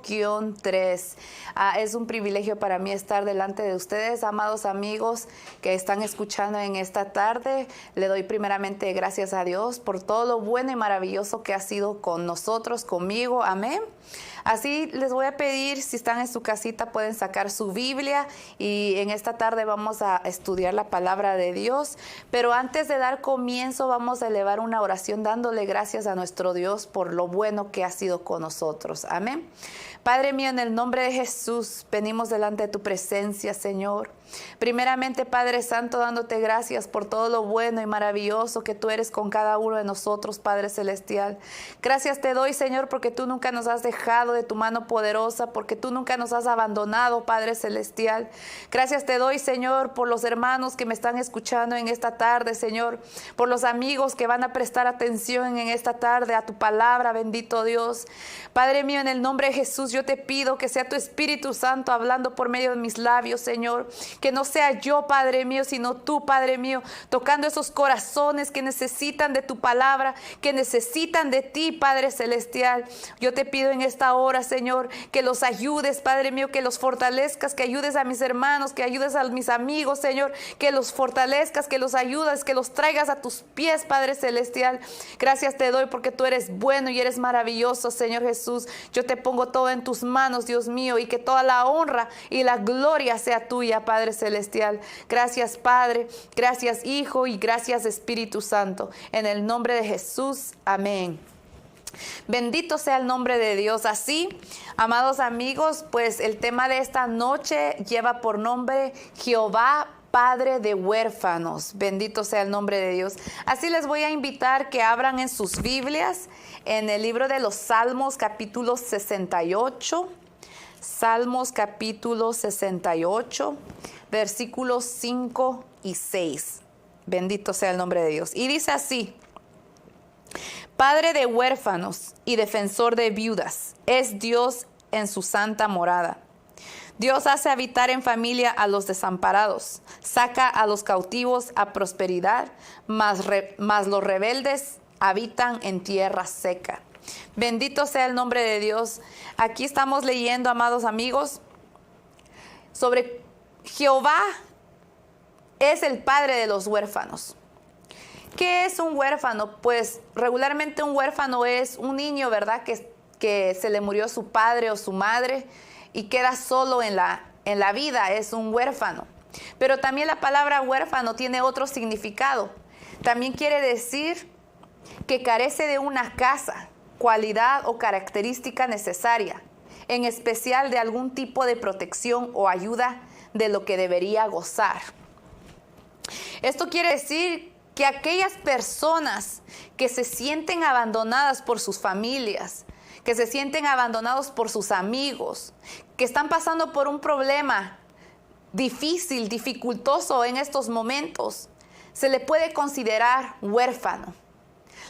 1-3. Es un privilegio para mí estar delante de ustedes, amados amigos que están escuchando en esta tarde. Le doy primeramente gracias a Dios por todo lo bueno y maravilloso que ha sido con nosotros, conmigo. Amén. Así les voy a pedir, si están en su casita, pueden sacar su Biblia y en esta tarde vamos a estudiar la palabra de Dios. Pero antes de dar comienzo, vamos a elevar una oración dándole gracias a nuestro Dios por lo bueno que ha sido con nosotros. Amén. Padre mío, en el nombre de Jesús, venimos delante de tu presencia, Señor. Primeramente, Padre Santo, dándote gracias por todo lo bueno y maravilloso que tú eres con cada uno de nosotros, Padre Celestial. Gracias te doy, Señor, porque tú nunca nos has dejado de tu mano poderosa, porque tú nunca nos has abandonado, Padre Celestial. Gracias te doy, Señor, por los hermanos que me están escuchando en esta tarde, Señor, por los amigos que van a prestar atención en esta tarde a tu palabra, bendito Dios. Padre mío, en el nombre de Jesús, yo te pido que sea tu Espíritu Santo hablando por medio de mis labios, Señor. Que no sea yo, Padre mío, sino tú, Padre mío, tocando esos corazones que necesitan de tu palabra, que necesitan de ti, Padre Celestial. Yo te pido en esta hora, Señor, que los ayudes, Padre mío, que los fortalezcas, que ayudes a mis hermanos, que ayudes a mis amigos, Señor, que los fortalezcas, que los ayudes, que los traigas a tus pies, Padre Celestial. Gracias te doy porque tú eres bueno y eres maravilloso, Señor Jesús. Yo te pongo todo en tus manos, Dios mío, y que toda la honra y la gloria sea tuya, Padre Celestial. Gracias, Padre, gracias, Hijo, y gracias, Espíritu Santo. En el nombre de Jesús, amén. Bendito sea el nombre de Dios. Así, amados amigos, pues el tema de esta noche lleva por nombre Jehová, Padre de huérfanos. Bendito sea el nombre de Dios. Así les voy a invitar que abran en sus Biblias en el libro de los Salmos, capítulo 68. Salmos, capítulo 68, versículos 5 y 6. Bendito sea el nombre de Dios. Y dice así: Padre de huérfanos y defensor de viudas, es Dios en su santa morada. Dios hace habitar en familia a los desamparados, saca a los cautivos a prosperidad, mas los rebeldes habitan en tierra seca. Bendito sea el nombre de Dios. Aquí estamos leyendo, amados amigos, sobre Jehová es el padre de los huérfanos. ¿Qué es un huérfano? Pues regularmente un huérfano es un niño, ¿verdad? Que se le murió su padre o su madre y queda solo en la vida, es un huérfano. Pero también la palabra huérfano tiene otro significado. También quiere decir que carece de una casa, cualidad o característica necesaria, en especial de algún tipo de protección o ayuda de lo que debería gozar. Esto quiere decir que aquellas personas que se sienten abandonadas por sus familias, que se sienten abandonados por sus amigos, que están pasando por un problema difícil, dificultoso en estos momentos, se le puede considerar huérfano.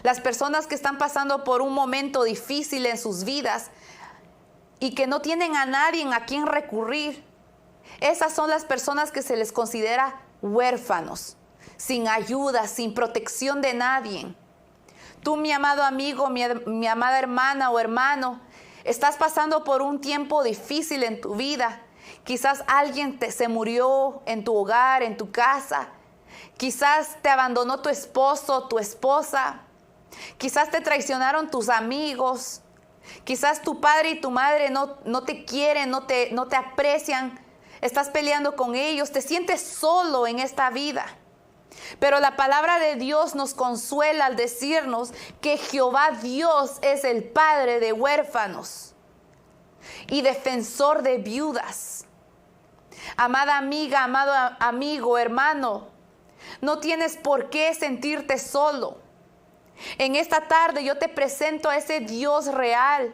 Las personas que están pasando por un momento difícil en sus vidas y que no tienen a nadie a quien recurrir, esas son las personas que se les considera huérfanos, sin ayuda, sin protección de nadie. Tú, mi amado amigo, mi amada hermana o hermano, estás pasando por un tiempo difícil en tu vida. Quizás alguien se murió en tu hogar, en tu casa. Quizás te abandonó tu esposo, tu esposa. Quizás te traicionaron tus amigos. Quizás tu padre y tu madre no te quieren, no te aprecian. Estás peleando con ellos, te sientes solo en esta vida. Pero la palabra de Dios nos consuela al decirnos que Jehová Dios es el padre de huérfanos y defensor de viudas. Amada amiga, amado amigo, hermano, no tienes por qué sentirte solo. En esta tarde yo te presento a ese Dios real,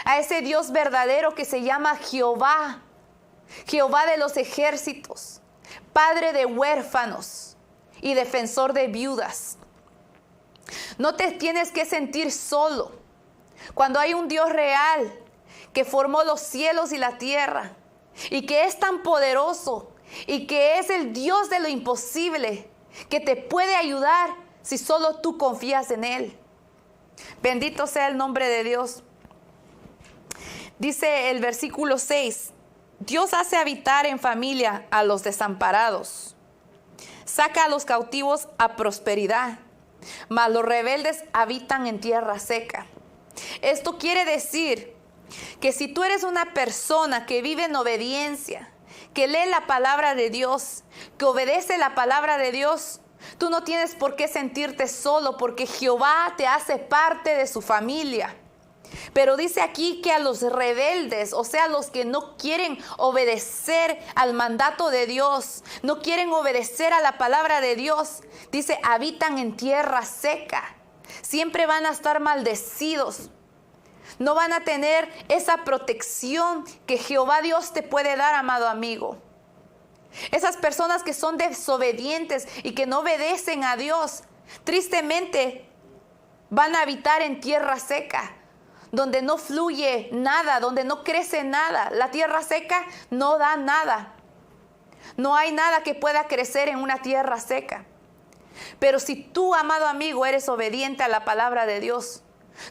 a ese Dios verdadero que se llama Jehová, Jehová de los ejércitos, Padre de huérfanos y defensor de viudas. No te tienes que sentir solo cuando hay un Dios real que formó los cielos y la tierra y que es tan poderoso y que es el Dios de lo imposible, que te puede ayudar si solo tú confías en Él. Bendito sea el nombre de Dios. Dice el versículo 6, Dios hace habitar en familia a los desamparados, saca a los cautivos a prosperidad, mas los rebeldes habitan en tierra seca. Esto quiere decir que si tú eres una persona que vive en obediencia, que lee la palabra de Dios, que obedece la palabra de Dios, tú no tienes por qué sentirte solo, porque Jehová te hace parte de su familia. Pero dice aquí que a los rebeldes, o sea, los que no quieren obedecer al mandato de Dios, no quieren obedecer a la palabra de Dios, dice, habitan en tierra seca. Siempre van a estar maldecidos. No van a tener esa protección que Jehová Dios te puede dar, amado amigo. Esas personas que son desobedientes y que no obedecen a Dios, tristemente van a habitar en tierra seca, donde no fluye nada, donde no crece nada. La tierra seca no da nada. No hay nada que pueda crecer en una tierra seca. Pero si tú, amado amigo, eres obediente a la palabra de Dios,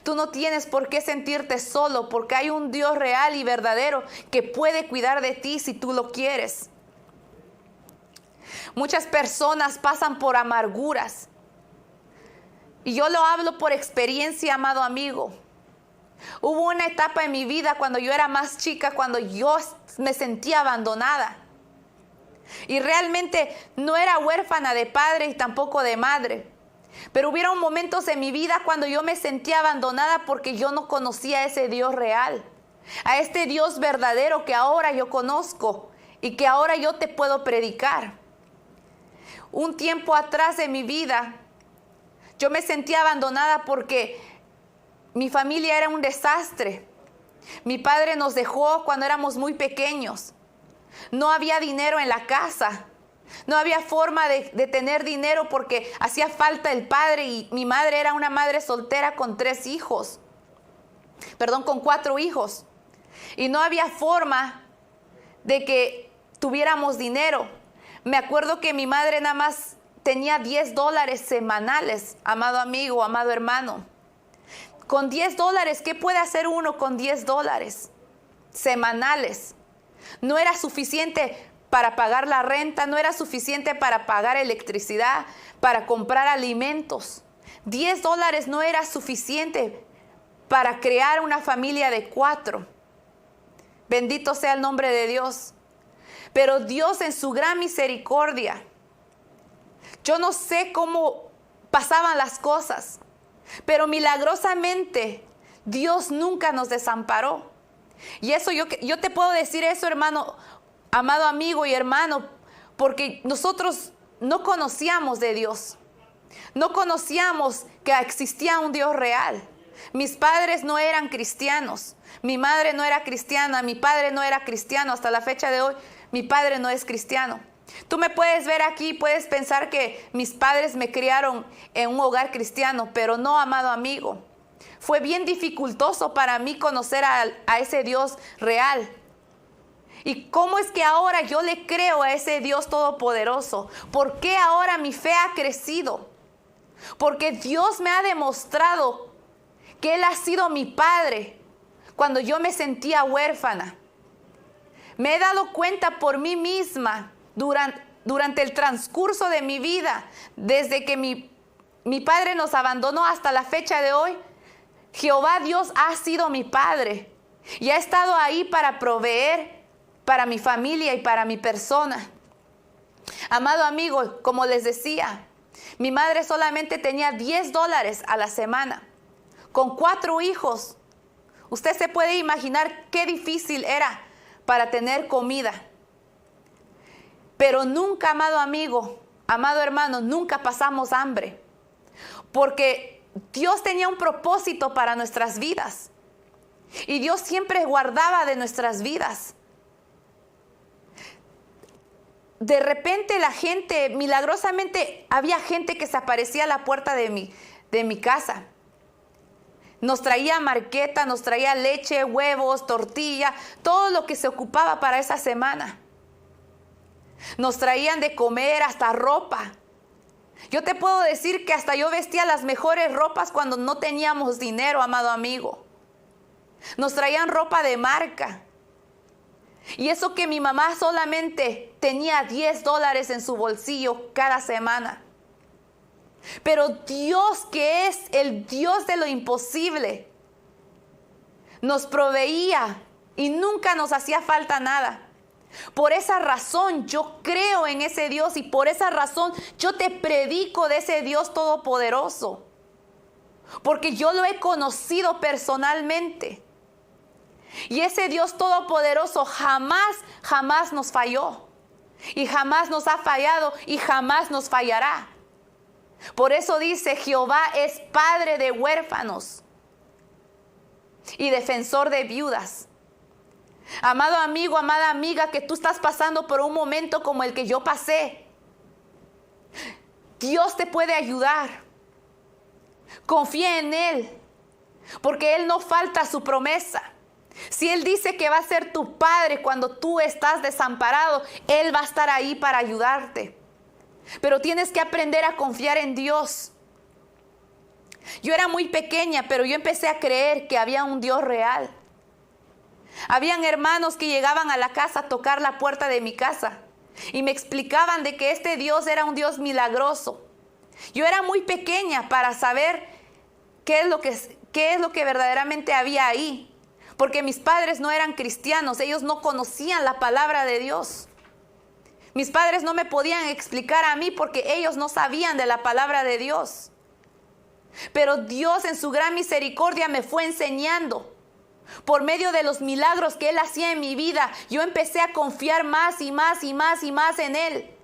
tú no tienes por qué sentirte solo, porque hay un Dios real y verdadero que puede cuidar de ti si tú lo quieres. Muchas personas pasan por amarguras. Y yo lo hablo por experiencia, amado amigo. Hubo una etapa en mi vida cuando yo era más chica, cuando yo me sentía abandonada. Y realmente no era huérfana de padre y tampoco de madre. Pero hubieron momentos en mi vida cuando yo me sentía abandonada porque yo no conocía a ese Dios real, a este Dios verdadero que ahora yo conozco y que ahora yo te puedo predicar. Un tiempo atrás de mi vida, yo me sentía abandonada porque mi familia era un desastre. Mi padre nos dejó cuando éramos muy pequeños. No había dinero en la casa. No había forma de tener dinero porque hacía falta el padre y mi madre era una madre soltera con 4 hijos. Y no había forma de que tuviéramos dinero. Me acuerdo que mi madre nada más tenía $10 semanales, amado amigo, amado hermano. Con $10, ¿qué puede hacer uno con $10 semanales? No era suficiente para pagar la renta, no era suficiente para pagar electricidad, para comprar alimentos. $10 no era suficiente para crear una familia de 4. Bendito sea el nombre de Dios. Pero Dios en su gran misericordia, yo no sé cómo pasaban las cosas, pero milagrosamente Dios nunca nos desamparó. Y eso yo te puedo decir eso, hermano, amado amigo y hermano, porque nosotros no conocíamos de Dios. No conocíamos que existía un Dios real. Mis padres no eran cristianos. Mi madre no era cristiana. Mi padre no era cristiano. Hasta la fecha de hoy, mi padre no es cristiano. Tú me puedes ver aquí, puedes pensar que mis padres me criaron en un hogar cristiano, pero no, amado amigo. Fue bien dificultoso para mí conocer a ese Dios real. ¿Y cómo es que ahora yo le creo a ese Dios todopoderoso? ¿Por qué ahora mi fe ha crecido? Porque Dios me ha demostrado que Él ha sido mi Padre cuando yo me sentía huérfana. Me he dado cuenta por mí misma durante el transcurso de mi vida, desde que mi padre nos abandonó hasta la fecha de hoy. Jehová Dios ha sido mi Padre y ha estado ahí para proveer para mi familia y para mi persona. Amado amigo, como les decía, mi madre solamente tenía $10 a la semana, con 4 hijos. Usted se puede imaginar qué difícil era para tener comida. Pero nunca, amado amigo, amado hermano, nunca pasamos hambre. Porque Dios tenía un propósito para nuestras vidas. Y Dios siempre guardaba de nuestras vidas. De repente la gente, milagrosamente, había gente que se aparecía a la puerta de mi casa. Nos traía marqueta, nos traía leche, huevos, tortilla, todo lo que se ocupaba para esa semana. Nos traían de comer, hasta ropa. Yo te puedo decir que hasta yo vestía las mejores ropas cuando no teníamos dinero, amado amigo. Nos traían ropa de marca. Y eso que mi mamá solamente tenía $10 en su bolsillo cada semana. Pero Dios, que es el Dios de lo imposible, nos proveía y nunca nos hacía falta nada. Por esa razón yo creo en ese Dios y por esa razón yo te predico de ese Dios todopoderoso. Porque yo lo he conocido personalmente. Y ese Dios todopoderoso jamás nos falló. Y jamás nos ha fallado y jamás nos fallará. Por eso dice, Jehová es padre de huérfanos y defensor de viudas. Amado amigo, amada amiga, que tú estás pasando por un momento como el que yo pasé, Dios te puede ayudar. Confía en Él, porque Él no falta a su promesa. Si Él dice que va a ser tu padre cuando tú estás desamparado, Él va a estar ahí para ayudarte. Pero tienes que aprender a confiar en Dios. Yo era muy pequeña, pero yo empecé a creer que había un Dios real. Habían hermanos que llegaban a la casa a tocar la puerta de mi casa y me explicaban de que este Dios era un Dios milagroso. Yo era muy pequeña para saber qué es lo que verdaderamente había ahí, porque mis padres no eran cristianos, ellos no conocían la palabra de Dios. Mis padres no me podían explicar a mí porque ellos no sabían de la palabra de Dios. Pero Dios en su gran misericordia me fue enseñando. Por medio de los milagros que Él hacía en mi vida, yo empecé a confiar más y más en Él.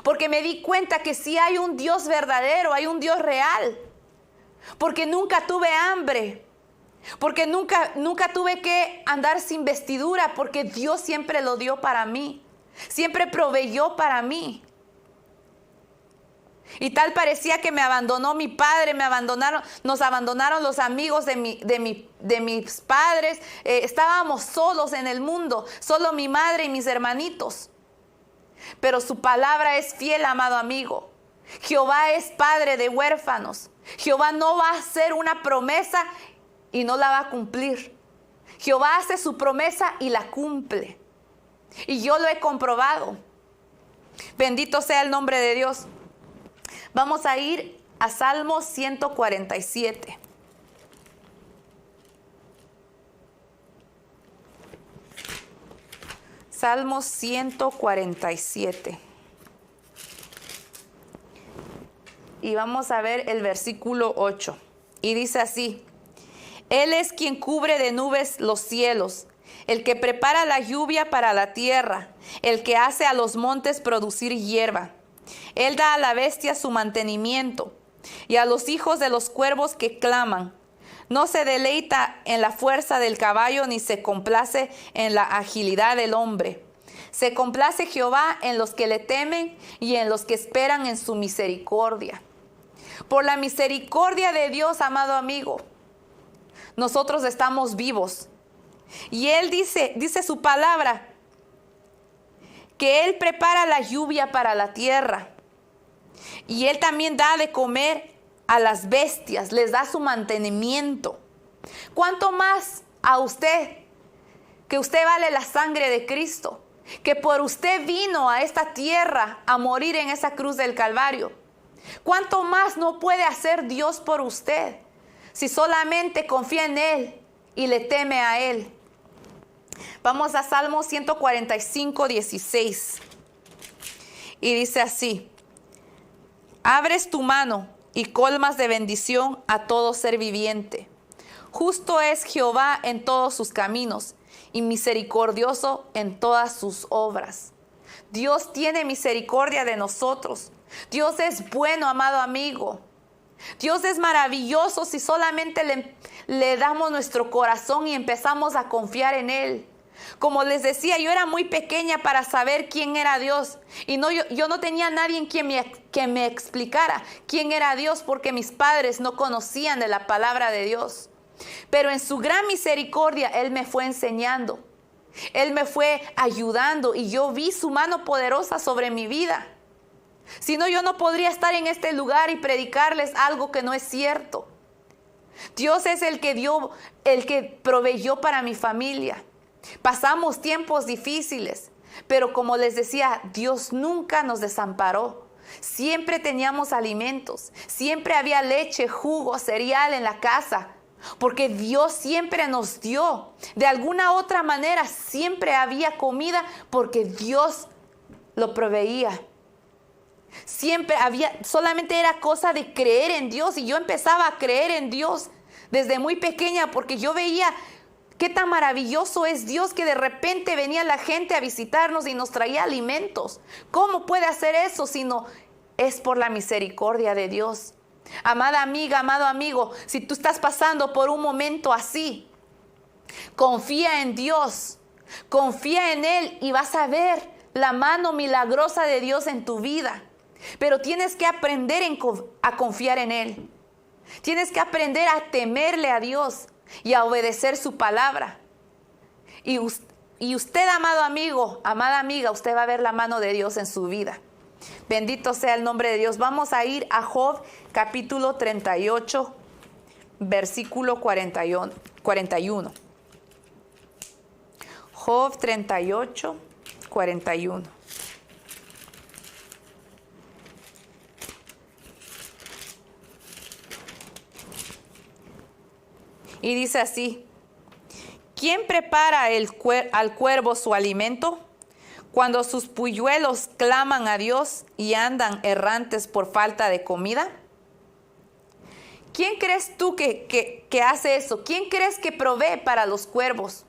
Porque me di cuenta que sí hay un Dios verdadero, hay un Dios real. Porque nunca tuve hambre. Porque nunca tuve que andar sin vestidura, porque Dios siempre lo dio para mí. Siempre proveyó para mí. Y tal parecía que me abandonó mi padre, nos abandonaron los amigos de mis padres. Estábamos solos en el mundo, solo mi madre y mis hermanitos. Pero su palabra es fiel, amado amigo. Jehová es padre de huérfanos. Jehová no va a hacer una promesa y no la va a cumplir. Jehová hace su promesa y la cumple. Y yo lo he comprobado. Bendito sea el nombre de Dios. Vamos a ir a Salmo 147. Salmo 147. Y vamos a ver el versículo 8. Y dice así: Él es quien cubre de nubes los cielos, el que prepara la lluvia para la tierra, el que hace a los montes producir hierba. Él da a la bestia su mantenimiento y a los hijos de los cuervos que claman. No se deleita en la fuerza del caballo ni se complace en la agilidad del hombre. Se complace Jehová en los que le temen y en los que esperan en su misericordia. Por la misericordia de Dios, amado amigo, nosotros estamos vivos. Y Él dice su palabra, que Él prepara la lluvia para la tierra. Y Él también da de comer a las bestias, les da su mantenimiento. ¿Cuánto más a usted, que usted vale la sangre de Cristo, que por usted vino a esta tierra a morir en esa cruz del Calvario? ¿Cuánto más no puede hacer Dios por usted si solamente confía en Él y le teme a Él? Vamos a Salmo 145, 16. Y dice así: Abres tu mano y colmas de bendición a todo ser viviente. Justo es Jehová en todos sus caminos y misericordioso en todas sus obras. Dios tiene misericordia de nosotros. Dios es bueno, amado amigo. Dios es maravilloso si solamente le damos nuestro corazón y empezamos a confiar en Él. Como les decía, yo era muy pequeña para saber quién era Dios. Y yo no tenía nadie en que me explicara quién era Dios, porque mis padres no conocían de la palabra de Dios. Pero en su gran misericordia, Él me fue enseñando. Él me fue ayudando y yo vi su mano poderosa sobre mi vida. Si no, yo no podría estar en este lugar y predicarles algo que no es cierto. Dios es el que proveyó para mi familia. Pasamos tiempos difíciles, pero como les decía, Dios nunca nos desamparó. Siempre teníamos alimentos, siempre había leche, jugo, cereal en la casa, porque Dios siempre nos dio. De alguna otra manera siempre había comida porque Dios lo proveía. Siempre había, solamente era cosa de creer en Dios, y yo empezaba a creer en Dios desde muy pequeña porque yo veía qué tan maravilloso es Dios, que de repente venía la gente a visitarnos y nos traía alimentos. ¿Cómo puede hacer eso si no es por la misericordia de Dios? Amada amiga, amado amigo, si tú estás pasando por un momento así, confía en Dios, confía en Él y vas a ver la mano milagrosa de Dios en tu vida. Pero tienes que aprender a confiar en Él. Tienes que aprender a temerle a Dios y a obedecer su palabra. Y usted, amado amigo, amada amiga, usted va a ver la mano de Dios en su vida. Bendito sea el nombre de Dios. Vamos a ir a Job capítulo 38, versículo 41. Job 38, 41. Y dice así: ¿quién prepara al cuervo su alimento? Cuando sus polluelos claman a Dios y andan errantes por falta de comida. ¿Quién crees tú que hace eso? ¿Quién crees que provee para los cuervos?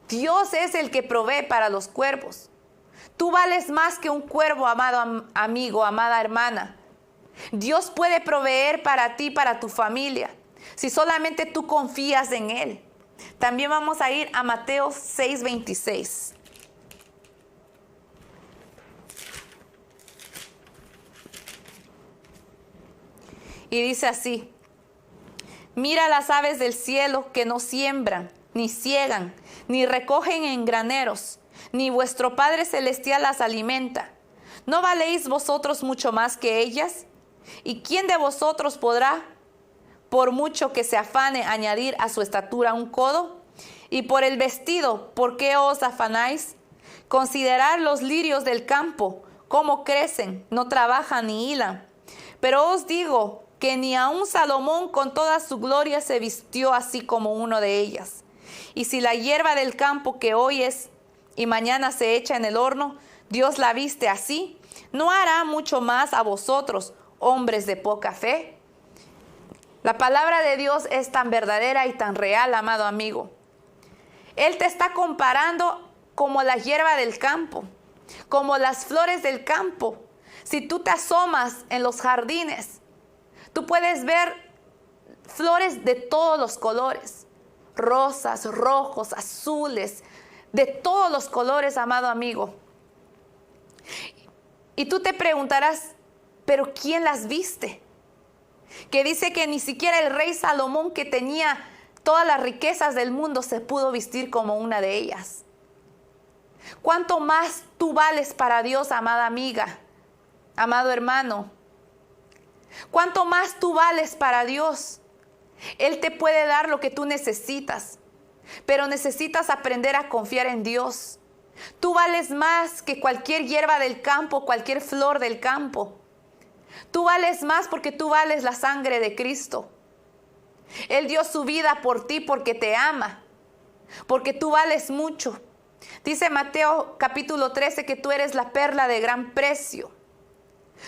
Dios es el que provee para los cuervos. Tú vales más que un cuervo, amado amigo, amada hermana. Dios puede proveer para ti, para tu familia, si solamente tú confías en Él. También vamos a ir a Mateo 6:26. Y dice así: mira las aves del cielo, que no siembran, ni ciegan, ni recogen en graneros, ni vuestro Padre Celestial las alimenta. ¿No valéis vosotros mucho más que ellas? ¿Y quién de vosotros podrá, por mucho que se afane, añadir a su estatura un codo? Y por el vestido, ¿por qué os afanáis? Considerad los lirios del campo, cómo crecen, no trabajan ni hilan. Pero os digo que ni aun Salomón con toda su gloria se vistió así como uno de ellas. Y si la hierba del campo, que hoy es y mañana se echa en el horno, Dios la viste así, ¿no hará mucho más a vosotros, hombres de poca fe? La palabra de Dios es tan verdadera y tan real, amado amigo. Él te está comparando como la hierba del campo, como las flores del campo. Si tú te asomas en los jardines, tú puedes ver flores de todos los colores, rosas, rojos, azules, de todos los colores, amado amigo. Y tú te preguntarás, ¿pero quién las viste? Que dice que ni siquiera el rey Salomón, que tenía todas las riquezas del mundo, se pudo vestir como una de ellas. ¿Cuánto más tú vales para Dios, amada amiga, amado hermano? ¿Cuánto más tú vales para Dios? Él te puede dar lo que tú necesitas, pero necesitas aprender a confiar en Dios. Tú vales más que cualquier hierba del campo, cualquier flor del campo. Tú vales más porque tú vales la sangre de Cristo. Él dio su vida por ti porque te ama, porque tú vales mucho. Dice Mateo capítulo 13 que tú eres la perla de gran precio.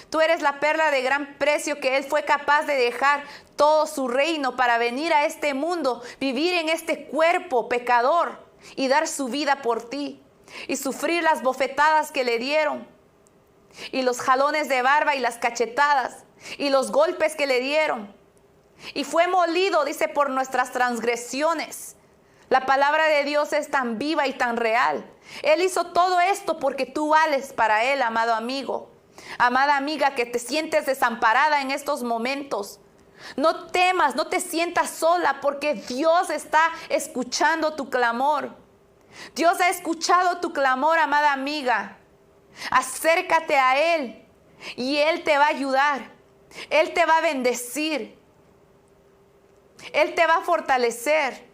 Tú eres la perla de gran precio, que Él fue capaz de dejar todo su reino para venir a este mundo, vivir en este cuerpo pecador y dar su vida por ti y sufrir las bofetadas que le dieron y los jalones de barba y las cachetadas y los golpes que le dieron. Y fue molido, dice, por nuestras transgresiones. La palabra de Dios es tan viva y tan real. Él hizo todo esto porque tú vales para Él, amado amigo. Amada amiga, que te sientes desamparada en estos momentos, no temas, no te sientas sola, porque Dios está escuchando tu clamor. Dios ha escuchado tu clamor, amada amiga. Acércate a Él y Él te va a ayudar. Él te va a bendecir. Él te va a fortalecer,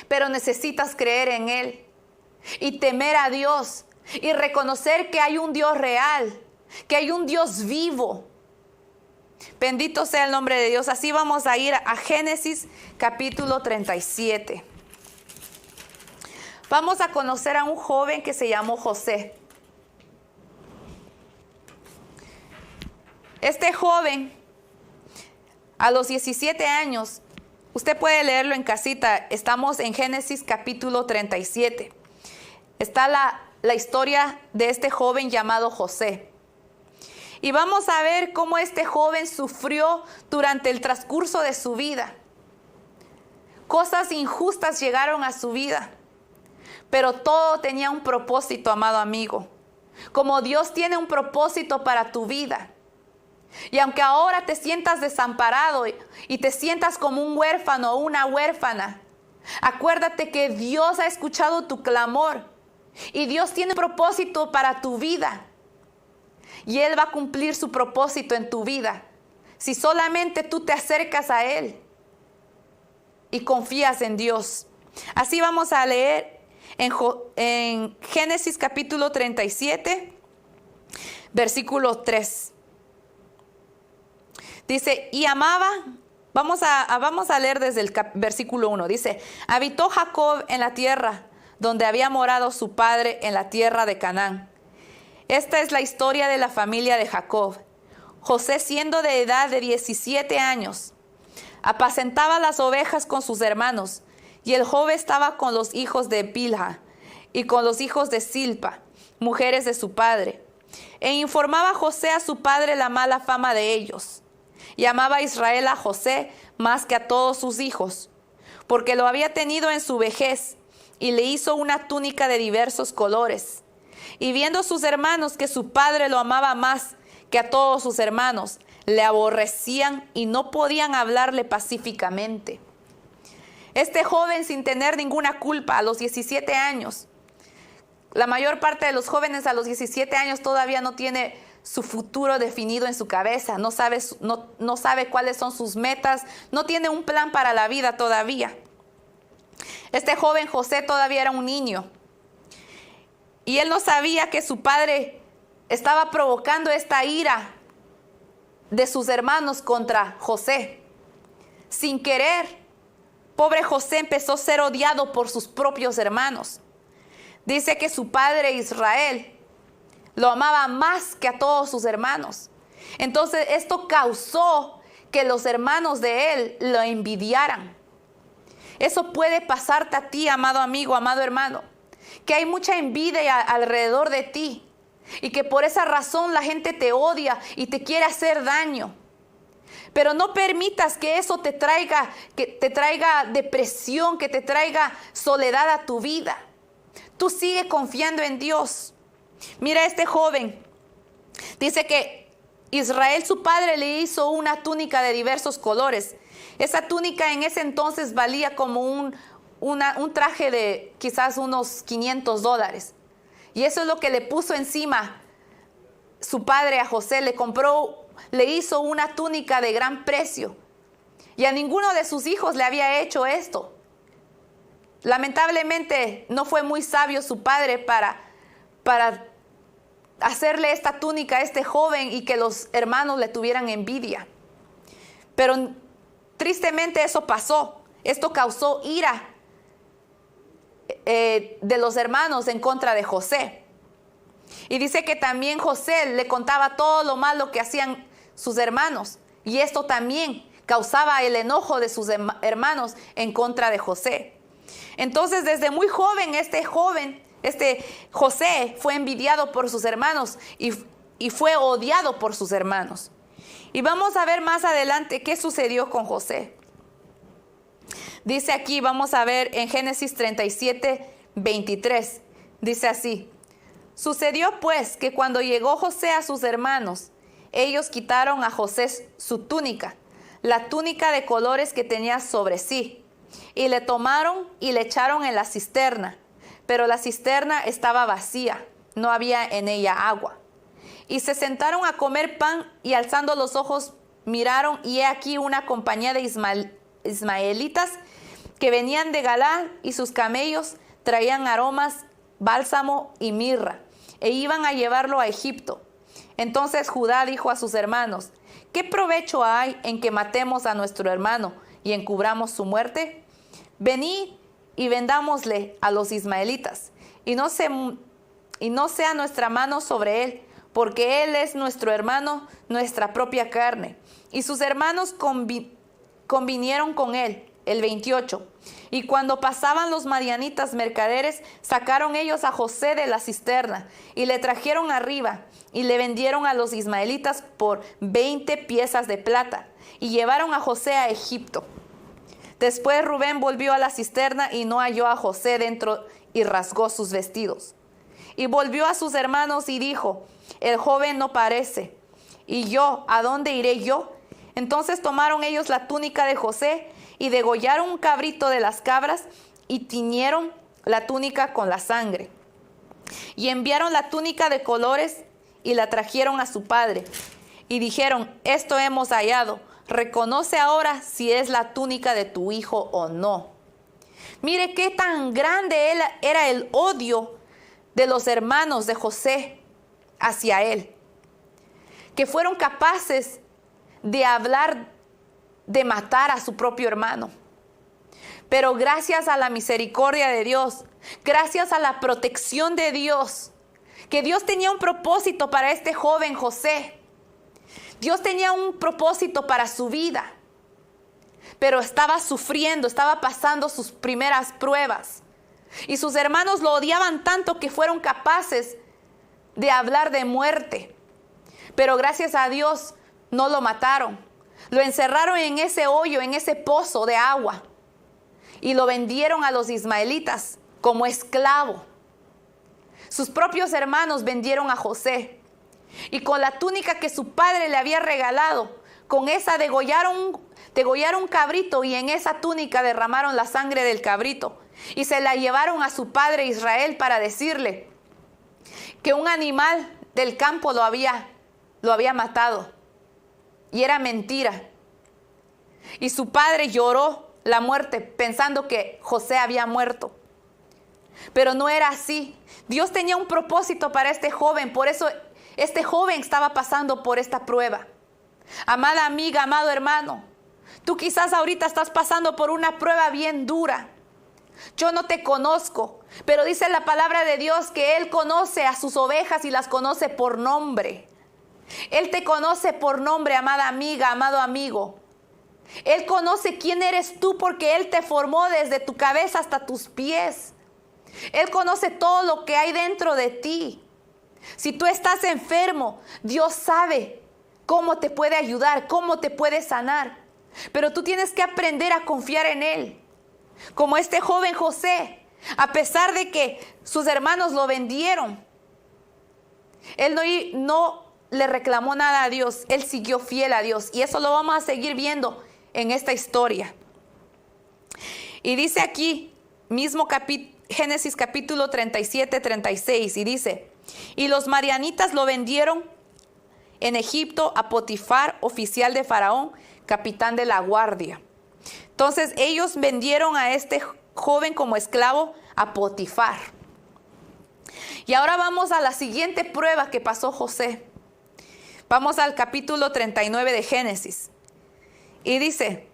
pero necesitas creer en Él y temer a Dios y reconocer que hay un Dios real, que hay un Dios vivo. Bendito sea el nombre de Dios. Así vamos a ir a Génesis capítulo 37. Vamos a conocer a un joven que se llamó José. Este joven, a los 17 años, usted puede leerlo en casita, estamos en Génesis capítulo 37. Está la historia de este joven llamado José. Y vamos a ver cómo este joven sufrió durante el transcurso de su vida. Cosas injustas llegaron a su vida, pero todo tenía un propósito, amado amigo. Como Dios tiene un propósito para tu vida. Y aunque ahora te sientas desamparado y te sientas como un huérfano o una huérfana, acuérdate que Dios ha escuchado tu clamor y Dios tiene un propósito para tu vida. Y Él va a cumplir su propósito en tu vida si solamente tú te acercas a Él y confías en Dios. Así vamos a leer en Génesis capítulo 37, versículo 3. Dice, y amaba, vamos a leer desde el versículo 1. Dice, habitó Jacob en la tierra donde había morado su padre, en la tierra de Canaán. Esta es la historia de la familia de Jacob. José, siendo de edad de 17 años, apacentaba las ovejas con sus hermanos, y el joven estaba con los hijos de Bilha y con los hijos de Silpa, mujeres de su padre. E informaba José a su padre la mala fama de ellos. Y amaba Israel a José más que a todos sus hijos, porque lo había tenido en su vejez, y le hizo una túnica de diversos colores. Y viendo sus hermanos que su padre lo amaba más que a todos sus hermanos, le aborrecían y no podían hablarle pacíficamente. Este joven, sin tener ninguna culpa, a los 17 años, la mayor parte de los jóvenes a los 17 años todavía no tiene su futuro definido en su cabeza, no sabe cuáles son sus metas, no tiene un plan para la vida todavía. Este joven José todavía era un niño. Y él no sabía que su padre estaba provocando esta ira de sus hermanos contra José. Sin querer, pobre José empezó a ser odiado por sus propios hermanos. Dice que su padre Israel lo amaba más que a todos sus hermanos. Entonces esto causó que los hermanos de él lo envidiaran. Eso puede pasarte a ti, amado amigo, amado hermano, que hay mucha envidia alrededor de ti y que por esa razón la gente te odia y te quiere hacer daño. Pero no permitas que eso te traiga depresión, que te traiga soledad a tu vida. Tú sigue confiando en Dios. Mira, este joven dice que Israel, su padre, le hizo una túnica de diversos colores. Esa túnica en ese entonces valía como un traje de quizás unos $500. Y eso es lo que le puso encima su padre a José. Le hizo una túnica de gran precio. Y a ninguno de sus hijos le había hecho esto. Lamentablemente no fue muy sabio su padre para hacerle esta túnica a este joven y que los hermanos le tuvieran envidia. Pero tristemente eso pasó. Esto causó ira de los hermanos en contra de José. Y dice que también José le contaba todo lo malo que hacían sus hermanos. Y esto también causaba el enojo de sus hermanos en contra de José. Entonces, desde muy joven, este José fue envidiado por sus hermanos y fue odiado por sus hermanos. Y vamos a ver más adelante qué sucedió con José. Dice aquí, vamos a ver en Génesis 37, 23. Dice así: sucedió pues que cuando llegó José a sus hermanos, ellos quitaron a José su túnica, la túnica de colores que tenía sobre sí, y le tomaron y le echaron en la cisterna. Pero la cisterna estaba vacía, no había en ella agua. Y se sentaron a comer pan y alzando los ojos miraron, y he aquí una compañía de ismaelitas que venían de Galaad, y sus camellos traían aromas, bálsamo y mirra, e iban a llevarlo a Egipto. Entonces Judá dijo a sus hermanos: ¿qué provecho hay en que matemos a nuestro hermano y encubramos su muerte? Venid y vendámosle a los ismaelitas, y no sea nuestra mano sobre él, porque él es nuestro hermano, nuestra propia carne. Y sus hermanos convinieron con él. El 28. Y cuando pasaban los madianitas mercaderes, sacaron ellos a José de la cisterna y le trajeron arriba y le vendieron a los ismaelitas por 20 piezas de plata y llevaron a José a Egipto. Después Rubén volvió a la cisterna y no halló a José dentro y rasgó sus vestidos. Y volvió a sus hermanos y dijo: el joven no parece. ¿Y yo, a dónde iré yo? Entonces tomaron ellos la túnica de José y degollaron un cabrito de las cabras y tiñeron la túnica con la sangre. Y enviaron la túnica de colores y la trajeron a su padre. Y dijeron: esto hemos hallado. Reconoce ahora si es la túnica de tu hijo o no. Mire qué tan grande era el odio de los hermanos de José hacia él, que fueron capaces de hablar de matar a su propio hermano. Pero gracias a la misericordia de Dios, gracias a la protección de Dios, que Dios tenía un propósito para este joven José. Dios tenía un propósito para su vida, pero estaba sufriendo, estaba pasando sus primeras pruebas. Y sus hermanos lo odiaban tanto que fueron capaces de hablar de muerte. Pero gracias a Dios no lo mataron. Lo encerraron en ese hoyo, en ese pozo de agua, y lo vendieron a los ismaelitas como esclavo. Sus propios hermanos vendieron a José, y con la túnica que su padre le había regalado, con esa degollaron un cabrito, y en esa túnica derramaron la sangre del cabrito y se la llevaron a su padre Israel para decirle que un animal del campo lo había matado. Y era mentira. Y su padre lloró la muerte pensando que José había muerto. Pero no era así. Dios tenía un propósito para este joven. Por eso este joven estaba pasando por esta prueba. Amada amiga, amado hermano, tú quizás ahorita estás pasando por una prueba bien dura. Yo no te conozco, pero dice la palabra de Dios que Él conoce a sus ovejas y las conoce por nombre. Él te conoce por nombre, amada amiga, amado amigo. Él conoce quién eres tú porque Él te formó desde tu cabeza hasta tus pies. Él conoce todo lo que hay dentro de ti. Si tú estás enfermo, Dios sabe cómo te puede ayudar, cómo te puede sanar. Pero tú tienes que aprender a confiar en Él. Como este joven José, a pesar de que sus hermanos lo vendieron, él no le reclamó nada a Dios. Él siguió fiel a Dios. Y eso lo vamos a seguir viendo en esta historia. Y dice aquí, mismo Génesis capítulo 37, 36, y dice: y los madianitas lo vendieron en Egipto a Potifar, oficial de Faraón, capitán de la guardia. Entonces ellos vendieron a este joven como esclavo a Potifar. Y ahora vamos a la siguiente prueba que pasó José. Vamos al capítulo 39 de Génesis. Y dice,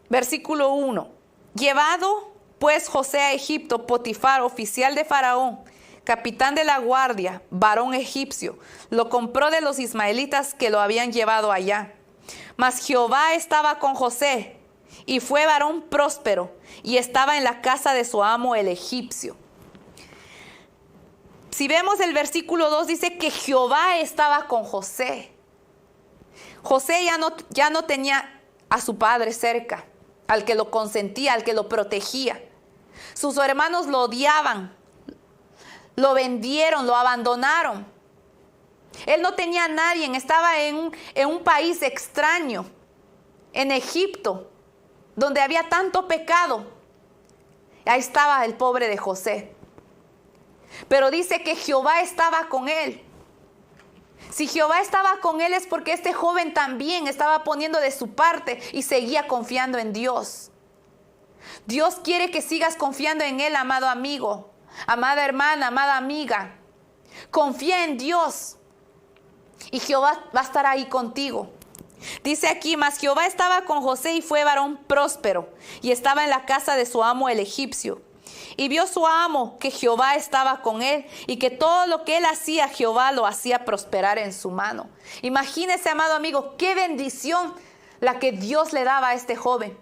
versículo 1. Llevado pues José a Egipto, Potifar, oficial de Faraón, capitán de la guardia, varón egipcio, lo compró de los ismaelitas que lo habían llevado allá. Mas Jehová estaba con José, y fue varón próspero, y estaba en la casa de su amo el egipcio. Si vemos el versículo 2, dice que Jehová estaba con José. José ya no tenía a su padre cerca, al que lo consentía, al que lo protegía. Sus hermanos lo odiaban, lo vendieron, lo abandonaron. Él no tenía a nadie, estaba en un país extraño, en Egipto, donde había tanto pecado. Ahí estaba el pobre de José. Pero dice que Jehová estaba con él. Si Jehová estaba con él es porque este joven también estaba poniendo de su parte y seguía confiando en Dios. Dios quiere que sigas confiando en Él, amado amigo, amada hermana, amada amiga. Confía en Dios y Jehová va a estar ahí contigo. Dice aquí, mas Jehová estaba con José y fue varón próspero y estaba en la casa de su amo el egipcio. Y vio su amo que Jehová estaba con él y que todo lo que él hacía, Jehová lo hacía prosperar en su mano. Imagínese, amado amigo, qué bendición la que Dios le daba a este joven.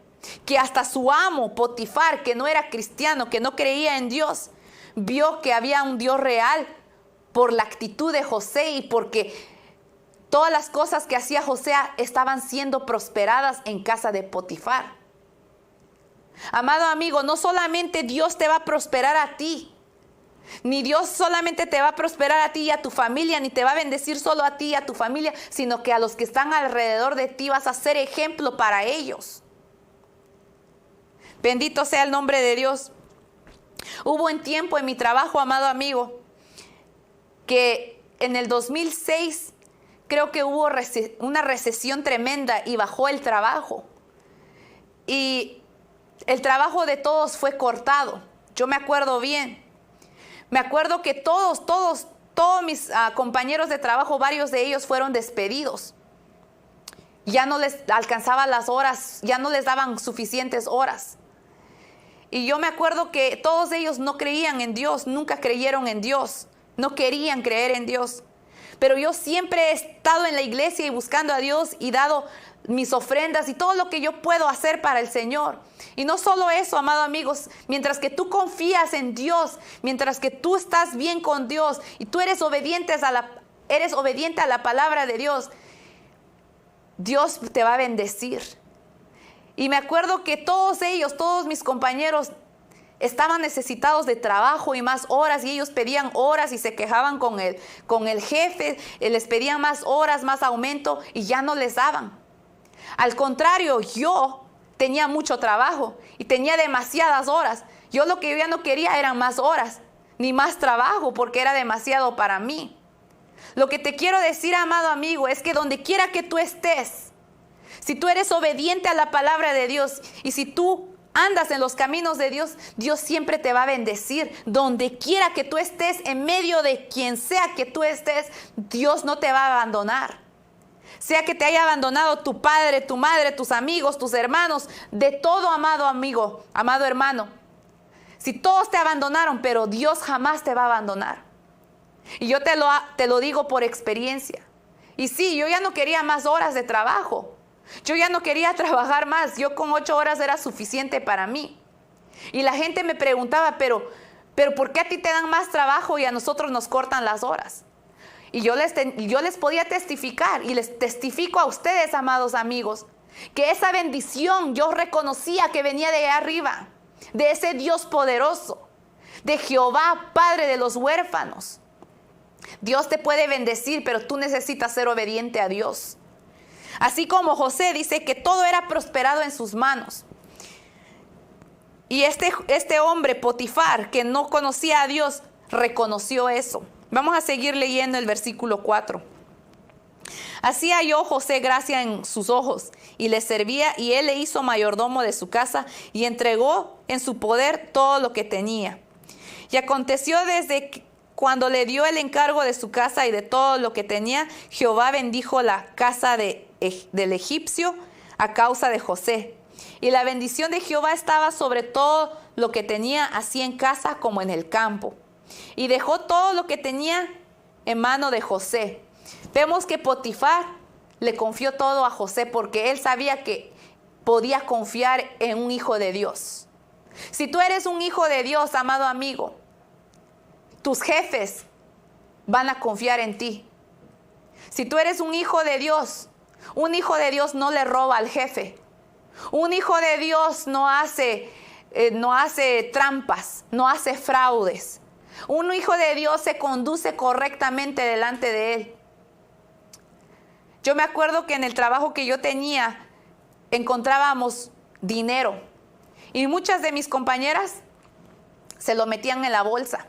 Que hasta su amo, Potifar, que no era cristiano, que no creía en Dios, vio que había un Dios real por la actitud de José y porque todas las cosas que hacía José estaban siendo prosperadas en casa de Potifar. Amado amigo, no solamente Dios te va a prosperar a ti, ni Dios solamente te va a prosperar a ti y a tu familia, ni te va a bendecir solo a ti y a tu familia, sino que a los que están alrededor de ti vas a ser ejemplo para ellos. Bendito sea el nombre de Dios. Hubo un tiempo en mi trabajo, amado amigo, que en el 2006 creo que hubo una recesión tremenda y bajó el trabajo. Y el trabajo de todos fue cortado. Yo me acuerdo bien. Me acuerdo que todos mis compañeros de trabajo, varios de ellos fueron despedidos. Ya no les alcanzaban las horas, ya no les daban suficientes horas. Y yo me acuerdo que todos ellos no creían en Dios, nunca creyeron en Dios, no querían creer en Dios. Pero yo siempre he estado en la iglesia y buscando a Dios y dado mis ofrendas y todo lo que yo puedo hacer para el Señor. Y no solo eso, amado amigos, mientras que tú confías en Dios, mientras que tú estás bien con Dios y tú eres obediente a la palabra de Dios, Dios te va a bendecir. Y me acuerdo que todos ellos, todos mis compañeros, estaban necesitados de trabajo y más horas, y ellos pedían horas y se quejaban con el jefe, les pedían más horas, más aumento, y ya no les daban. Al contrario, yo tenía mucho trabajo y tenía demasiadas horas. Yo lo que yo ya no quería eran más horas, ni más trabajo, porque era demasiado para mí. Lo que te quiero decir, amado amigo, es que donde quiera que tú estés, si tú eres obediente a la palabra de Dios y si tú andas en los caminos de Dios, Dios siempre te va a bendecir. Donde quiera que tú estés, en medio de quien sea que tú estés, Dios no te va a abandonar. Sea que te haya abandonado tu padre, tu madre, tus amigos, tus hermanos, de todo, amado amigo, amado hermano. Si todos te abandonaron, pero Dios jamás te va a abandonar. Y yo te lo digo por experiencia. Y sí, yo ya no quería más horas de trabajo. Yo ya no quería trabajar más. Yo con 8 horas era suficiente para mí. Y la gente me preguntaba, pero ¿por qué a ti te dan más trabajo y a nosotros nos cortan las horas? Y yo les podía testificar y les testifico a ustedes, amados amigos, que esa bendición yo reconocía que venía de allá arriba, de ese Dios poderoso, de Jehová, Padre de los huérfanos. Dios te puede bendecir, pero tú necesitas ser obediente a Dios. Así como José dice que todo era prosperado en sus manos. Y este hombre, Potifar, que no conocía a Dios, reconoció eso. Vamos a seguir leyendo el versículo 4. Así halló José gracia en sus ojos y le servía, y él le hizo mayordomo de su casa y entregó en su poder todo lo que tenía. Y aconteció desde cuando le dio el encargo de su casa y de todo lo que tenía, Jehová bendijo la casa del egipcio a causa de José. Y la bendición de Jehová estaba sobre todo lo que tenía, así en casa como en el campo. Y dejó todo lo que tenía en mano de José. Vemos que Potifar le confió todo a José porque él sabía que podía confiar en un hijo de Dios. Si tú eres un hijo de Dios, amado amigo, tus jefes van a confiar en ti. Si tú eres un hijo de Dios no le roba al jefe. Un hijo de Dios no hace trampas, no hace fraudes. Un hijo de Dios se conduce correctamente delante de él. Yo me acuerdo que en el trabajo que yo tenía encontrábamos dinero y muchas de mis compañeras se lo metían en la bolsa.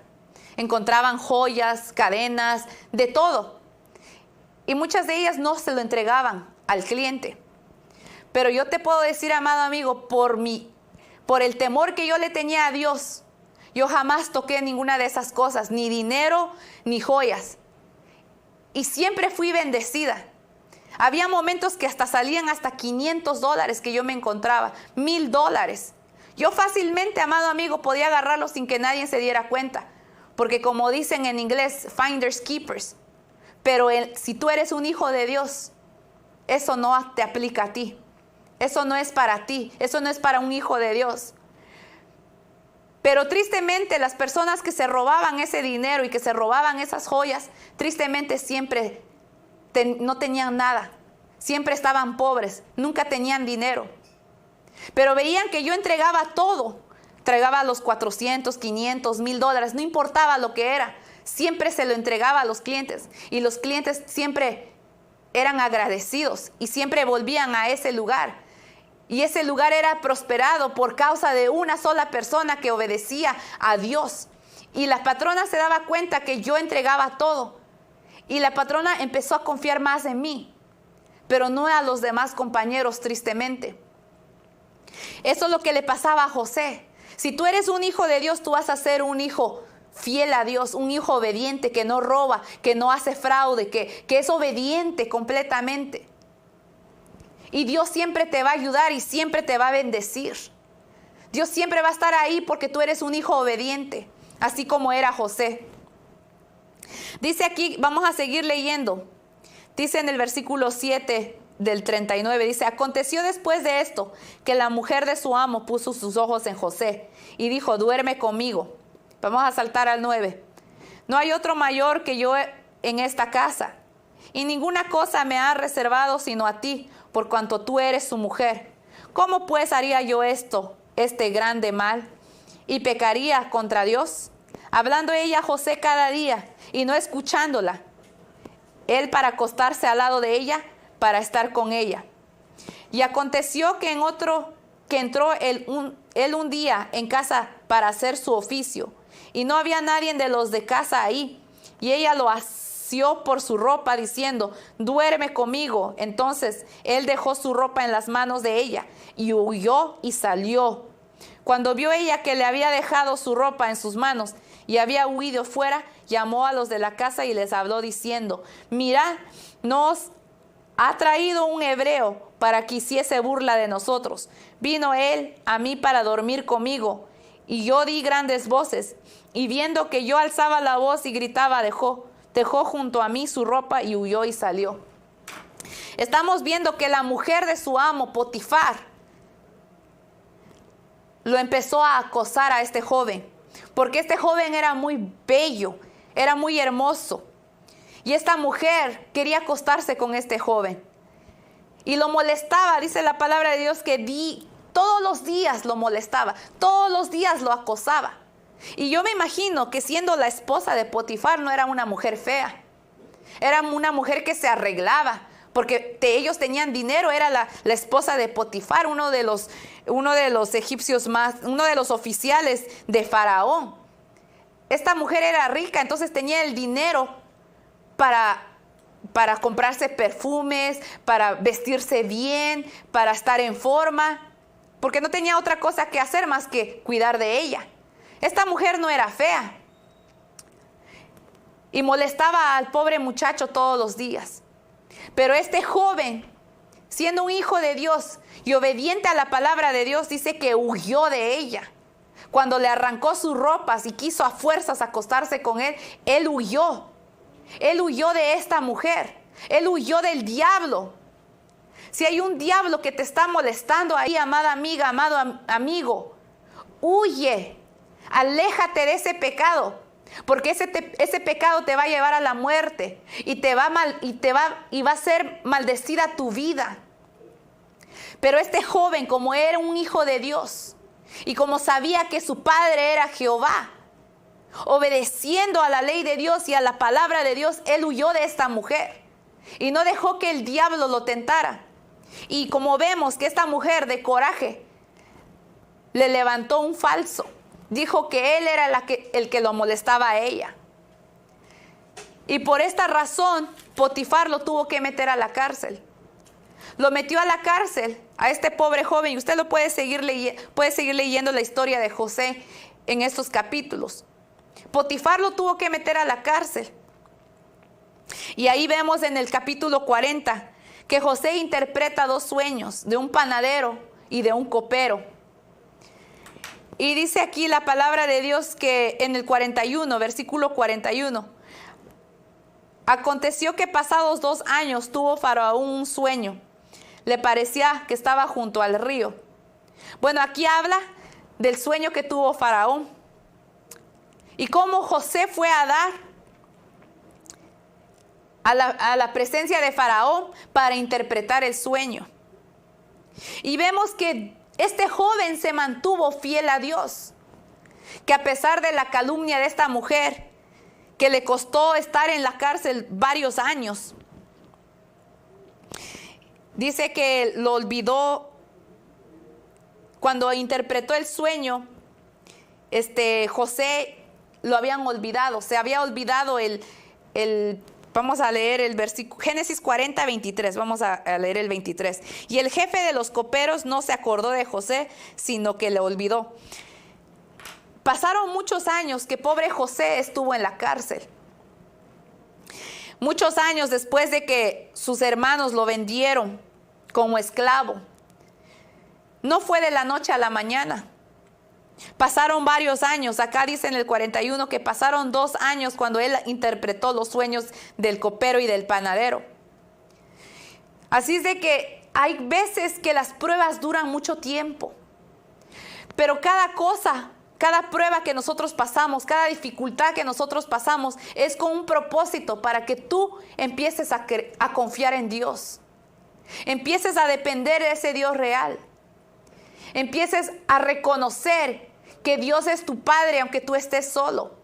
Encontraban joyas, cadenas, de todo. Y muchas de ellas no se lo entregaban al cliente. Pero yo te puedo decir, amado amigo, por el temor que yo le tenía a Dios, yo jamás toqué ninguna de esas cosas, ni dinero, ni joyas. Y siempre fui bendecida. Había momentos que hasta salían hasta $500 que yo me encontraba, $1,000. Yo fácilmente, amado amigo, podía agarrarlo sin que nadie se diera cuenta. Porque como dicen en inglés, finders keepers. Pero si tú eres un hijo de Dios, eso no te aplica a ti. Eso no es para ti. Eso no es para un hijo de Dios. Pero tristemente las personas que se robaban ese dinero y que se robaban esas joyas, tristemente siempre no tenían nada. Siempre estaban pobres, nunca tenían dinero. Pero veían que yo entregaba todo. Entregaba los 400, 500, $1,000, no importaba lo que era. Siempre se lo entregaba a los clientes. Y los clientes siempre eran agradecidos y siempre volvían a ese lugar. Y ese lugar era prosperado por causa de una sola persona que obedecía a Dios. Y la patrona se daba cuenta que yo entregaba todo. Y la patrona empezó a confiar más en mí, pero no a los demás compañeros, tristemente. Eso es lo que le pasaba a José. Si tú eres un hijo de Dios, tú vas a ser un hijo fiel a Dios, un hijo obediente que no roba, que no hace fraude, que es obediente completamente. Y Dios siempre te va a ayudar y siempre te va a bendecir. Dios siempre va a estar ahí porque tú eres un hijo obediente, así como era José. Dice aquí, vamos a seguir leyendo. Dice en el versículo 7 del 39, dice: aconteció después de esto que la mujer de su amo puso sus ojos en José y dijo: duerme conmigo. Vamos a saltar al 9. No hay otro mayor que yo en esta casa, y ninguna cosa me ha reservado sino a ti, por cuanto tú eres su mujer. ¿Cómo pues haría yo este grande mal, y pecaría contra Dios? Hablando ella a José cada día, y no escuchándola, él para acostarse al lado de ella, para estar con ella. Y aconteció que entró él un día en casa para hacer su oficio, y no había nadie de los de casa ahí, y ella lo asió por su ropa, diciendo: duerme conmigo. Entonces él dejó su ropa en las manos de ella, y huyó y salió. Cuando vio ella que le había dejado su ropa en sus manos y había huido fuera, llamó a los de la casa y les habló diciendo: mirad, nos ha traído un hebreo para que hiciese burla de nosotros. Vino él a mí para dormir conmigo, y yo di grandes voces, y viendo que yo alzaba la voz y gritaba, dejó junto a mí su ropa y huyó y salió. Estamos viendo que la mujer de su amo, Potifar, lo empezó a acosar a este joven, porque este joven era muy bello, era muy hermoso. Y esta mujer quería acostarse con este joven. Y lo molestaba, dice la palabra de Dios, que todos los días lo molestaba, todos los días lo acosaba. Y yo me imagino que siendo la esposa de Potifar no era una mujer fea. Era una mujer que se arreglaba, porque ellos tenían dinero. Era la esposa de Potifar, uno de los egipcios uno de los oficiales de Faraón. Esta mujer era rica, entonces tenía el dinero para comprarse perfumes, para vestirse bien, para estar en forma, porque no tenía otra cosa que hacer más que cuidar de ella. Esta mujer no era fea y molestaba al pobre muchacho todos los días. Pero este joven, siendo un hijo de Dios y obediente a la palabra de Dios, dice que huyó de ella. Cuando le arrancó sus ropas y quiso a fuerzas acostarse con él, él huyó. Él huyó de esta mujer. Él huyó del diablo. Si hay un diablo que te está molestando ahí, amada amiga, amado amigo, huye. Aléjate de ese pecado, porque ese pecado te va a llevar a la muerte y va a ser maldecida tu vida. Pero este joven, como era un hijo de Dios y como sabía que su padre era Jehová, obedeciendo a la ley de Dios y a la palabra de Dios, él huyó de esta mujer y no dejó que el diablo lo tentara. Y como vemos que esta mujer de coraje le levantó un falso, dijo que él era el que lo molestaba a ella. Y por esta razón, Potifar lo tuvo que meter a la cárcel. Lo metió a la cárcel, a este pobre joven. Y usted lo puede seguir leyendo la historia de José en estos capítulos. Potifar lo tuvo que meter a la cárcel. Y ahí vemos en el capítulo 40 que José interpreta dos sueños, de un panadero y de un copero. Y dice aquí la palabra de Dios que en el 41, versículo 41, aconteció que pasados 2 años tuvo Faraón un sueño. Le parecía que estaba junto al río. Bueno, aquí habla del sueño que tuvo Faraón y cómo José fue a dar a la presencia de Faraón para interpretar el sueño. Y vemos que este joven se mantuvo fiel a Dios, que a pesar de la calumnia de esta mujer, que le costó estar en la cárcel varios años, dice que lo olvidó cuando interpretó el sueño. José lo habían olvidado, se había olvidado vamos a leer el versículo, Génesis 40, 23, vamos a leer el 23. Y el jefe de los coperos no se acordó de José, sino que le olvidó. Pasaron muchos años que pobre José estuvo en la cárcel. Muchos años después de que sus hermanos lo vendieron como esclavo. No fue de la noche a la mañana. Pasaron varios años. Acá dice en el 41 que pasaron 2 años cuando él interpretó los sueños del copero y del panadero. Así es de que hay veces que las pruebas duran mucho tiempo. Pero cada cosa, cada prueba que nosotros pasamos, cada dificultad que nosotros pasamos es con un propósito para que tú empieces a confiar en Dios. Empieces a depender de ese Dios real. Empieces a reconocer que Dios es tu Padre aunque tú estés solo.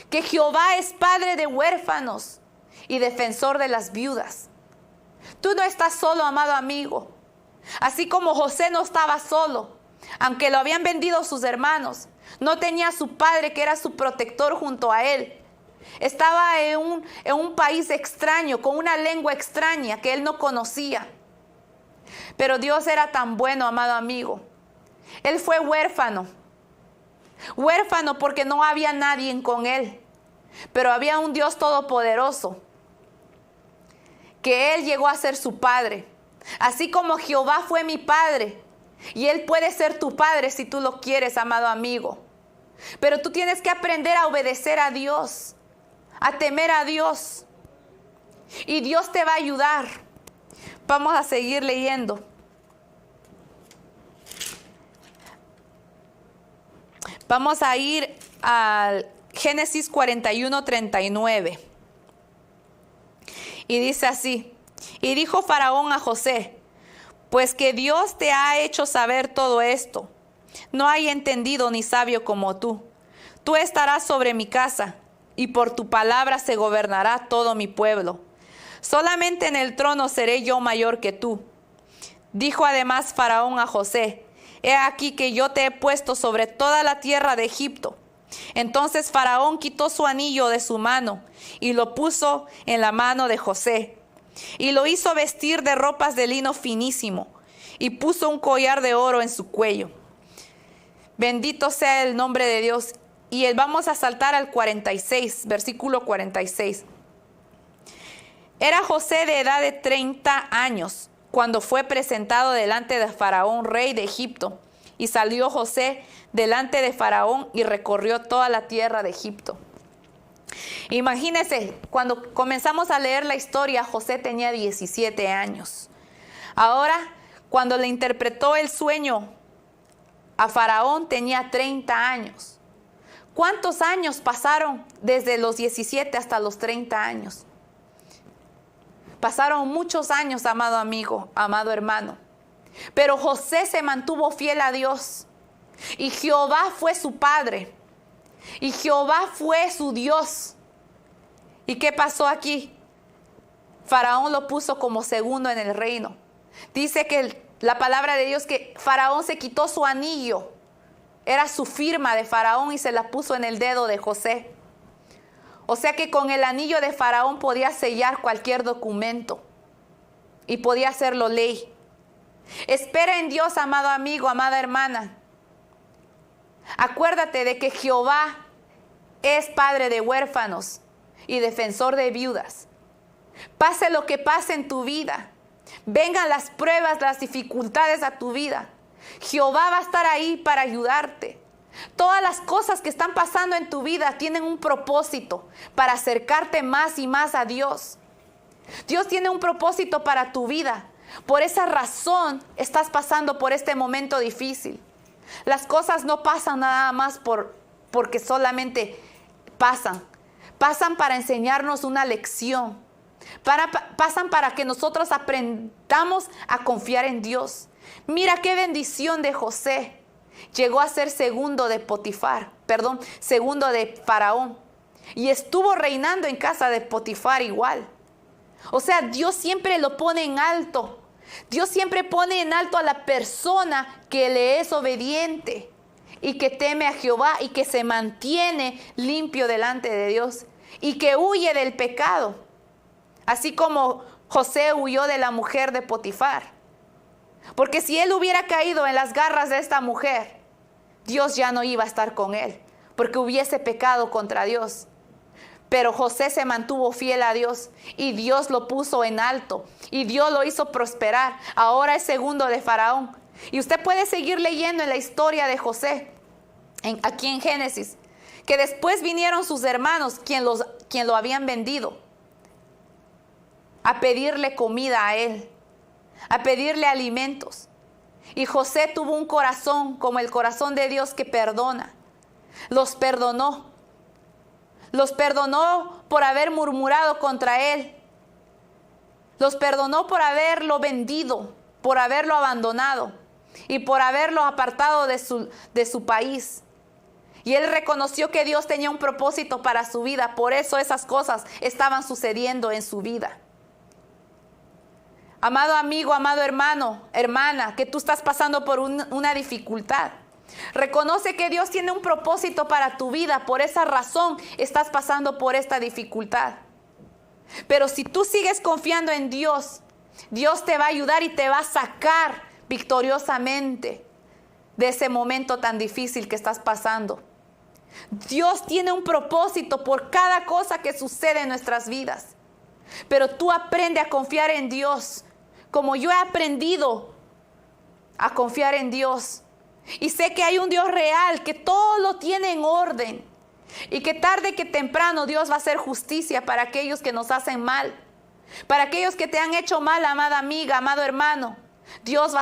Que Jehová es Padre de huérfanos y defensor de las viudas. Tú no estás solo, amado amigo. Así como José no estaba solo, aunque lo habían vendido sus hermanos. No tenía a su padre que era su protector junto a él. Estaba en un país extraño, con una lengua extraña que él no conocía. Pero Dios era tan bueno, amado amigo. Él fue huérfano. Huérfano porque no había nadie con él. Pero había un Dios todopoderoso, que él llegó a ser su padre. Así como Jehová fue mi padre, y él puede ser tu padre si tú lo quieres, amado amigo. Pero tú tienes que aprender a obedecer a Dios, a temer a Dios. Y Dios te va a ayudar. Vamos a seguir leyendo. Vamos a ir al Génesis 41, 39. Y dice así: y dijo Faraón a José: pues que Dios te ha hecho saber todo esto. No hay entendido ni sabio como tú. Tú estarás sobre mi casa, y por tu palabra se gobernará todo mi pueblo. Solamente en el trono seré yo mayor que tú. Dijo además Faraón a José: he aquí que yo te he puesto sobre toda la tierra de Egipto. Entonces Faraón quitó su anillo de su mano y lo puso en la mano de José. Y lo hizo vestir de ropas de lino finísimo y puso un collar de oro en su cuello. Bendito sea el nombre de Dios. Y vamos a saltar al 46, versículo 46. Era José de edad de 30 años cuando fue presentado delante de Faraón, rey de Egipto. Y salió José delante de Faraón y recorrió toda la tierra de Egipto. Imagínense, cuando comenzamos a leer la historia, José tenía 17 años. Ahora, cuando le interpretó el sueño a Faraón, tenía 30 años. ¿Cuántos años pasaron desde los 17 hasta los 30 años? Pasaron muchos años, amado amigo, amado hermano. Pero José se mantuvo fiel a Dios. Y Jehová fue su padre. Y Jehová fue su Dios. ¿Y qué pasó aquí? Faraón lo puso como segundo en el reino. Dice que la palabra de Dios que Faraón se quitó su anillo. Era su firma de Faraón y se la puso en el dedo de José. O sea que con el anillo de Faraón podía sellar cualquier documento y podía hacerlo ley. Espera en Dios, amado amigo, amada hermana. Acuérdate de que Jehová es padre de huérfanos y defensor de viudas. Pase lo que pase en tu vida, vengan las pruebas, las dificultades a tu vida, Jehová va a estar ahí para ayudarte. Todas las cosas que están pasando en tu vida tienen un propósito para acercarte más y más a Dios. Dios tiene un propósito para tu vida. Por esa razón estás pasando por este momento difícil. Las cosas no pasan nada más porque solamente pasan. Pasan para enseñarnos una lección. Pasan para que nosotros aprendamos a confiar en Dios. Mira qué bendición de José. Llegó a ser segundo de Faraón. Y estuvo reinando en casa de Potifar igual. O sea, Dios siempre lo pone en alto. Dios siempre pone en alto a la persona que le es obediente y que teme a Jehová y que se mantiene limpio delante de Dios y que huye del pecado. Así como José huyó de la mujer de Potifar. Porque si él hubiera caído en las garras de esta mujer, Dios ya no iba a estar con él, porque hubiese pecado contra Dios. Pero José se mantuvo fiel a Dios y Dios lo puso en alto y Dios lo hizo prosperar. Ahora es segundo de Faraón. Y usted puede seguir leyendo en la historia de José, aquí en Génesis, que después vinieron sus hermanos, quien lo habían vendido, a pedirle comida a él, a pedirle alimentos. Y José tuvo un corazón como el corazón de Dios que perdona. Los perdonó. Los perdonó por haber murmurado contra él. Los perdonó por haberlo vendido, por haberlo abandonado y por haberlo apartado de su país. Y él reconoció que Dios tenía un propósito para su vida. Por eso esas cosas estaban sucediendo en su vida. Amado amigo, amado hermano, hermana, que tú estás pasando por una dificultad. Reconoce que Dios tiene un propósito para tu vida. Por esa razón estás pasando por esta dificultad. Pero si tú sigues confiando en Dios, Dios te va a ayudar y te va a sacar victoriosamente de ese momento tan difícil que estás pasando. Dios tiene un propósito por cada cosa que sucede en nuestras vidas. Pero tú aprende a confiar en Dios, como yo he aprendido a confiar en Dios. Y sé que hay un Dios real, que todo lo tiene en orden. Y que tarde que temprano Dios va a hacer justicia para aquellos que nos hacen mal. Para aquellos que te han hecho mal, amada amiga, amado hermano. Dios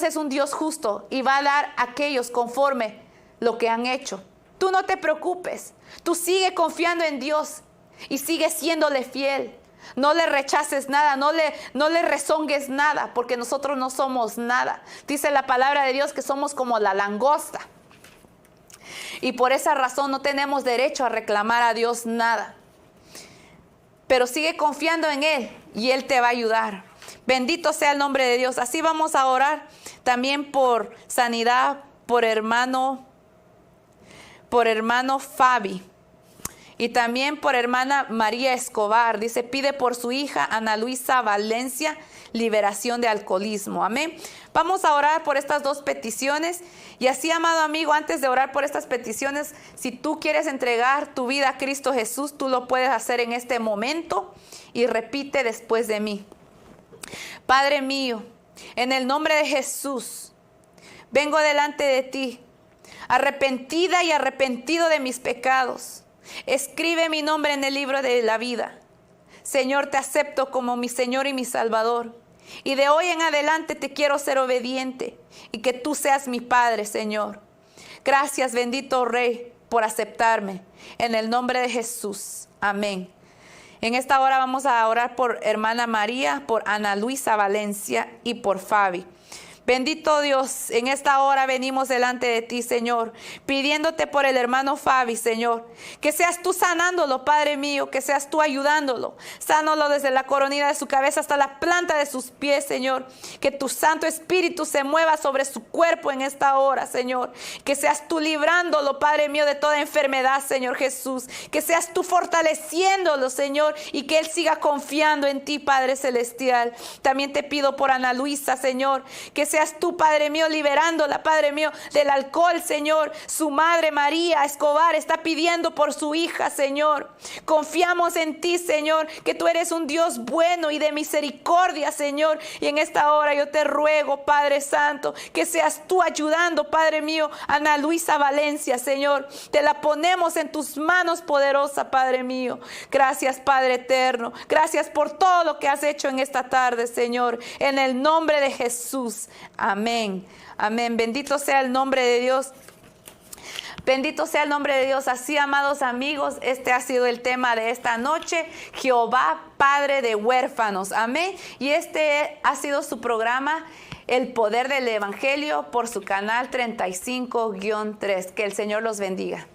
es un Dios justo y va a dar a aquellos conforme lo que han hecho. Tú no te preocupes. Tú sigue confiando en Dios y sigue siéndole fiel. No le rechaces nada, no le rezongues nada, porque nosotros no somos nada. Dice la palabra de Dios que somos como la langosta. Y por esa razón no tenemos derecho a reclamar a Dios nada. Pero sigue confiando en Él y Él te va a ayudar. Bendito sea el nombre de Dios. Así vamos a orar también por sanidad, por hermano Fabi. Y también por hermana María Escobar. Dice, pide por su hija Ana Luisa Valencia, liberación de alcoholismo. Amén. Vamos a orar por estas dos peticiones. Y así, amado amigo, antes de orar por estas peticiones, si tú quieres entregar tu vida a Cristo Jesús, tú lo puedes hacer en este momento y repite después de mí. Padre mío, en el nombre de Jesús, vengo delante de ti, arrepentida y arrepentido de mis pecados. Escribe mi nombre en el libro de la vida. Señor, te acepto como mi Señor y mi Salvador. Y de hoy en adelante te quiero ser obediente y que tú seas mi Padre, Señor. Gracias, bendito Rey, por aceptarme. En el nombre de Jesús. Amén. En esta hora vamos a orar por hermana María, por Ana Luisa Valencia y por Fabi. Bendito Dios, en esta hora venimos delante de ti, Señor, pidiéndote por el hermano Fabi, Señor, que seas tú sanándolo, Padre mío, que seas tú ayudándolo. Sánalo desde la coronilla de su cabeza hasta la planta de sus pies, Señor. Que tu Santo Espíritu se mueva sobre su cuerpo en esta hora, Señor. Que seas tú librándolo, Padre mío, de toda enfermedad, Señor Jesús. Que seas tú fortaleciéndolo, Señor, y que él siga confiando en ti, Padre Celestial. También te pido por Ana Luisa, Señor, que seas tú, Padre mío, liberándola, Padre mío, del alcohol, Señor. Su madre María Escobar está pidiendo por su hija, Señor. Confiamos en ti, Señor, que tú eres un Dios bueno y de misericordia, Señor. Y en esta hora yo te ruego, Padre Santo, que seas tú ayudando, Padre mío, a Ana Luisa Valencia, Señor. Te la ponemos en tus manos poderosa, Padre mío. Gracias, Padre eterno. Gracias por todo lo que has hecho en esta tarde, Señor. En el nombre de Jesús. Amén. Amén. Bendito sea el nombre de Dios. Bendito sea el nombre de Dios. Así, amados amigos, este ha sido el tema de esta noche. Jehová, Padre de huérfanos. Amén. Y este ha sido su programa, El Poder del Evangelio, por su canal 35-3. Que el Señor los bendiga.